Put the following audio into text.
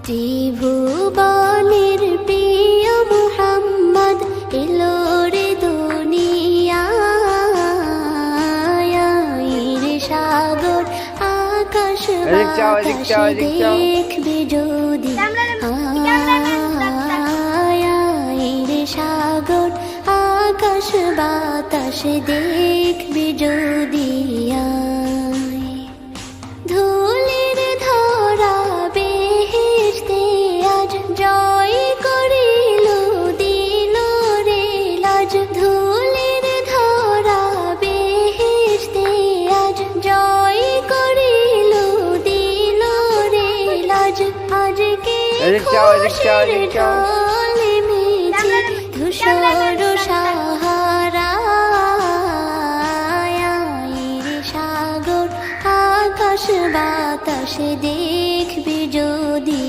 ত্রিভুবনের প্রিয় মুহাম্মদ এলো রে দুনিয়ায়, সাগর আকাশ বাতাস দেখবি যদি, সাগর আকাশ বাতাস দেখবি যদি। ধুলির ধরা বেহেশতে আজ জয় করিল দিল রে লাজ, ধুলির ধরা বেহেশতে আজ জয় করিল দিল রে লাজ। আজকে খুশির ঢলে মেছে ধূসর সাহারা, সাগর আকাশ বাতাসে দেখবি যদি।